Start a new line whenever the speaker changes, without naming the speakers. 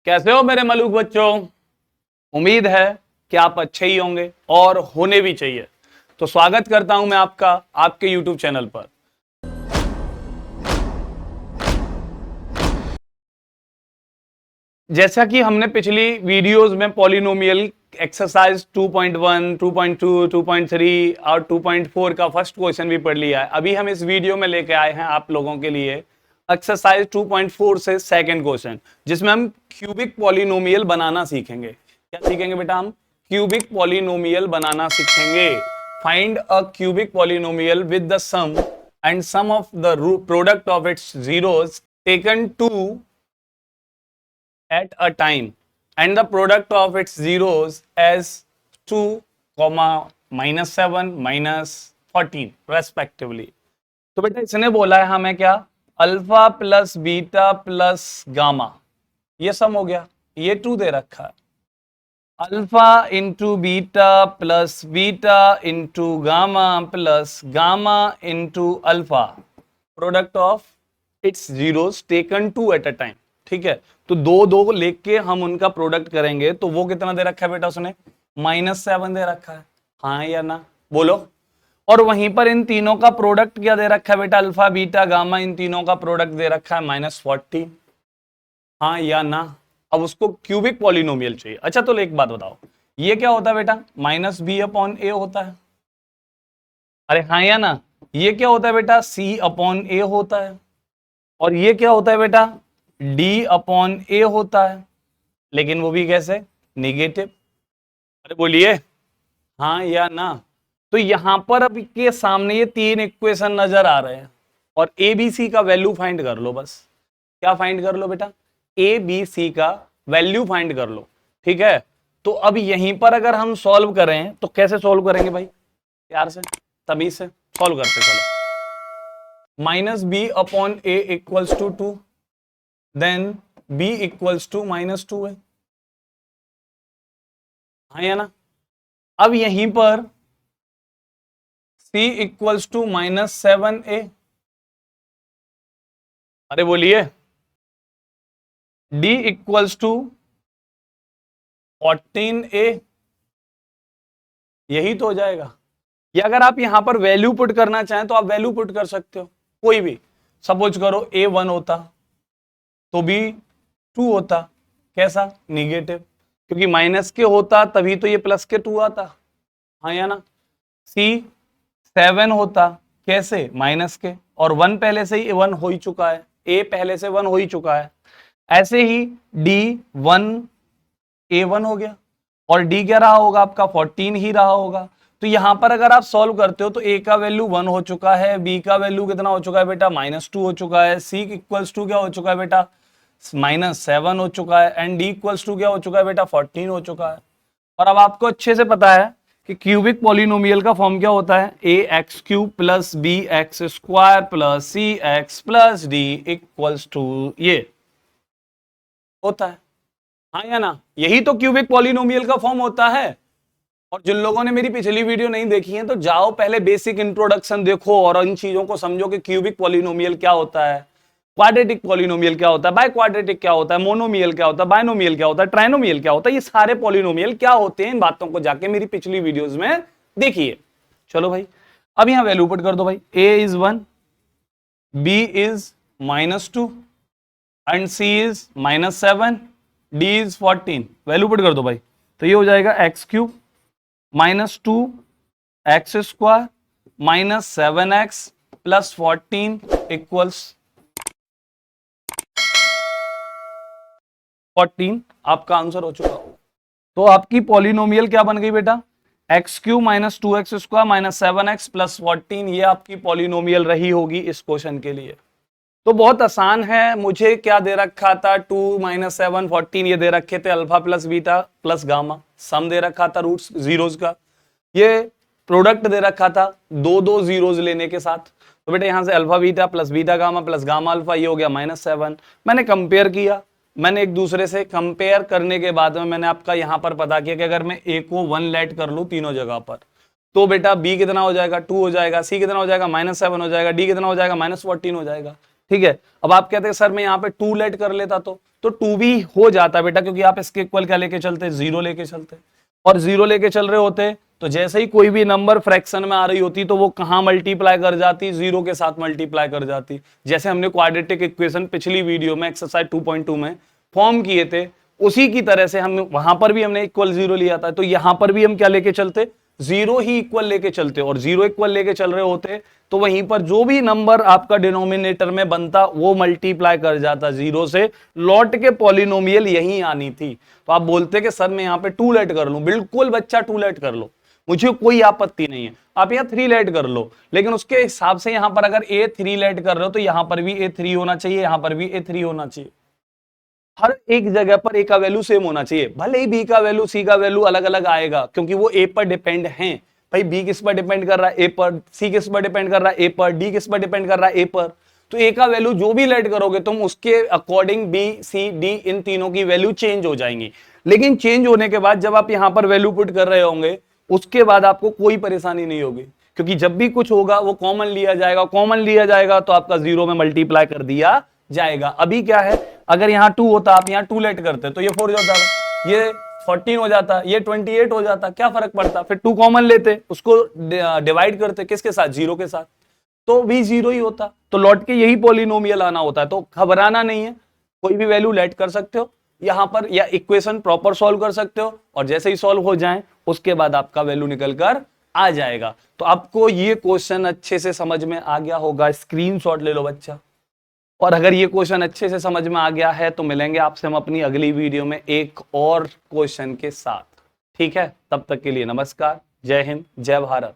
कैसे हो मेरे मलूक बच्चों। उम्मीद है कि आप अच्छे ही होंगे और होने भी चाहिए। तो स्वागत करता हूं मैं आपका आपके YouTube चैनल पर। जैसा कि हमने पिछली वीडियोस में पॉलिनोमियल एक्सरसाइज 2.1, 2.2, 2.3 और 2.4 का फर्स्ट क्वेश्चन भी पढ़ लिया है। अभी हम इस वीडियो में लेके आए हैं आप लोगों के लिए एक्सरसाइज 2.4 से सेकंड क्वेश्चन, जिसमें हम क्यूबिक पॉलिनोमियल बनाना सीखेंगे। क्या सीखेंगे बेटा? हम क्यूबिक पॉलिनोमियल बनाना सीखेंगे। Find a cubic polynomial with the sum and sum of the product of its zeroes taken to at a time and the product of its zeros as 2, -7, -14 respectively। तो बेटा इसने बोला है हमें क्या? Alpha plus beta plus gamma, ये सम हो गया। ये 2 दे रखा है। Alpha into beta plus beta into gamma plus gamma into alpha, product of its zeroes taken 2 at a time. ठीक है, तो दो लेके हम उनका प्रोडक्ट करेंगे तो वो कितना दे रखा है बेटा उसने? -7 दे रखा है। हाँ या ना बोलो। और वहीं पर इन तीनों का प्रोडक्ट क्या दे रखा है बेटा? अल्फा बीटा गामा, इन तीनों का प्रोडक्ट दे रखा है -14। हाँ या ना? अब उसको क्यूबिक पॉलिनोमियल चाहिए। अच्छा तो एक बात बताओ, ये क्या होता है बेटा? -b/a होता है। अरे हाँ या ना? ये क्या होता है बेटा? c/a होता है। और ये क्या होता है बेटा? d/a होता है। लेकिन वो भी कैसे? निगेटिव। अरे बोलिए हाँ या ना? तो यहां पर अब के सामने ये 3 इक्वेशन नजर आ रहे हैं और ए बी सी का वैल्यू फाइंड कर लो। बस क्या फाइंड कर लो बेटा? ए बी सी का वैल्यू फाइंड कर लो। ठीक है, तो अब यहीं पर अगर हम सॉल्व करें तो कैसे सॉल्व करेंगे भाई? प्यार से तमीज से सॉल्व करते चलो। -b/a equals to 2, then b equals to -2 है। हाँ या ना? अब यहीं पर c इक्वल्स टू -7a। अरे बोलिए d इक्वल्स टू 14a, यही तो हो जाएगा। या अगर आप यहां पर वैल्यू पुट करना चाहें तो आप वैल्यू पुट कर सकते हो कोई भी। सपोज करो a 1 होता तो b 2 होता। कैसा? निगेटिव, क्योंकि माइनस के होता तभी तो ये प्लस के 2 आता। हाँ या ना? c 7 होता, कैसे? माइनस के, और 1 पहले से ही 1 हो ही चुका है, a पहले से 1 हो ही चुका है। ऐसे ही d 1 a1 हो गया और d क्या रहा होगा आपका? 14 ही रहा होगा। तो यहां पर अगर आप सॉल्व करते हो तो a का वैल्यू 1 हो चुका है, b का वैल्यू कितना हो चुका है बेटा? -2 हो चुका है, c इक्वल्स टू क्या हो चुका है बेटा? -7 हो चुका है, एंड d इक्वल्स टू क्या हो चुका है बेटा? 14 हो चुका है। और अब आपको अच्छे से पता है कि क्यूबिक पॉलिनोमियल का फॉर्म क्या होता है? ax³ plus bx² plus cx plus d equals to ये होता है। हाँ या ना? यही तो क्यूबिक पॉलिनोमियल का फॉर्म होता है। और जिन लोगों ने मेरी पिछली वीडियो नहीं देखी है तो जाओ पहले बेसिक इंट्रोडक्शन देखो और इन चीजों को समझो कि क्यूबिक पॉलिनोमियल क्या होता है, क्वाड्रेटिक पॉलिनोमियल क्या होता है, बाय क्वाड्रेटिक क्या होता है, मोनोमियल क्या होता है, बायनोमियल क्या होता है, ट्राइनोमियल क्या होता है, ये सारे पॉलिनोमियल क्या होते हैं, इन बातों को जाके मेरी पिछली वीडियोस में देखिए। चलो भाई, अब यहां वैल्यू पुट कर दो भाई। a is 1, b is -2 and c is -7, d is 14। Value put कर दो भाई, तो ये हो जाएगा x³ -2 x² -7x plus 14 equals 14। आपका आंसर हो चुका। तो आपकी पॉलिनोमियल क्या बन गई बेटा? x³ -2x² -7x प्लस 14, ये आपकी पॉलिनोमियल रही होगी इस क्वेश्चन के लिए। तो बहुत आसान है। मुझे क्या दे रखा था? 2 -7 14 ये दे रखे थे, alpha plus beta plus gamma, sum दे रखा था रूट्स जीरोस का, ये प्रोडक्ट दे रखा था दो जीरोस लेने के साथ। तो बेटा यहां से alpha beta plus beta gamma plus gamma alpha, ये हो गया -7। मैंने कंपेयर किया, मैंने एक दूसरे से कंपेयर करने के बाद में मैंने आपका यहां पर पता किया कि अगर मैं a को 1 लेट कर लूं तीनों जगह पर तो बेटा b कितना हो जाएगा? 2 हो जाएगा, c कितना हो जाएगा? -7 हो जाएगा, d कितना हो जाएगा? -14 हो जाएगा। ठीक है। अब आप कहते हैं सर मैं यहाँ पे 2 लेट कर लेता तो 2 भी हो जाता बेटा, क्योंकि आप इसके इक्वल क्या लेके चलते, 0 लेके चलते, और 0 लेके चल रहे होते तो जैसे ही कोई भी नंबर फ्रैक्शन में आ रही होती तो वो कहां मल्टीप्लाई कर जाती, 0 के साथ मल्टीप्लाई कर जाती। जैसे हमने क्वाड्रेटिक इक्वेशन पिछली वीडियो में एक्सरसाइज 2.2 में फॉर्म किए थे, उसी की तरह से हम वहां पर भी हमने इक्वल 0 लिया था, तो यहां पर भी हम क्या लेके चलते, 0 ही इक्वल लेके चलते, और 0 इक्वल लेके चल रहे होते तो वहीं पर जो भी नंबर आपका डिनोमिनेटर में बनता वो मल्टीप्लाई कर जाता 0 से, लौट के पॉलिनोमियल यही आनी थी। तो आप बोलते कि सर मैं यहाँ पे 2 लेट कर लूं, बिल्कुल बच्चा 2 लेट कर लो, मुझे कोई आपत्ति नहीं है, आप यहाँ 3 लेट कर लो, लेकिन उसके हिसाब से यहां पर अगर ए 3 लेट कर रहे हो तो यहां पर भी ए 3 होना चाहिए, यहां पर भी ए 3 होना चाहिए, हर एक जगह पर ए का वैल्यू सेम होना चाहिए। भले ही बी का वैल्यू सी का वैल्यू अलग अलग आएगा, क्योंकि वो ए पर डिपेंड है। भाई बी किस पर डिपेंड कर रहा है, ए पर, सी किस पर डिपेंड कर रहा है, ए पर, डी किस पर डिपेंड कर रहा है, ए पर। तो ए का वैल्यू जो भी लेट करोगे तुम उसके अकॉर्डिंग बी सी डी इन तीनों की वैल्यू चेंज हो जाएंगी। लेकिन चेंज होने के बाद जब आप यहां पर वैल्यू पुट कर रहे होंगे उसके बाद आपको कोई परेशानी नहीं होगी, क्योंकि जब भी कुछ होगा वो कॉमन लिया जाएगा, कॉमन लिया जाएगा तो आपका 0 में मल्टीप्लाई कर दिया जाएगा। अभी क्या है, अगर यहाँ 2 होता, आप यहाँ 2 लेट करते तो ये 4 हो जाता, ये 14 हो जाता, ये 28 हो जाता, क्या फर्क पड़ता, फिर 2 कॉमन लेते, उसको डिवाइड करते किसके साथ, 0 के साथ, तो भी 0 ही होता। तो लौट के यही पॉलिनोमियल आना होता है, तो घबराना नहीं है, कोई भी वैल्यू लेट कर सकते हो यहां पर, या इक्वेशन प्रॉपर सॉल्व कर सकते हो, और जैसे ही सॉल्व हो जाए उसके बाद आपका वैल्यू निकल कर आ जाएगा। तो आपको ये क्वेश्चन अच्छे से समझ में आ गया होगा, स्क्रीनशॉट ले लो बच्चा। और अगर ये क्वेश्चन अच्छे से समझ में आ गया है तो मिलेंगे आपसे हम अपनी अगली वीडियो में एक और क्वेश्चन के साथ, ठीक है। तब तक के लिए नमस्कार, जय हिंद, जय भारत।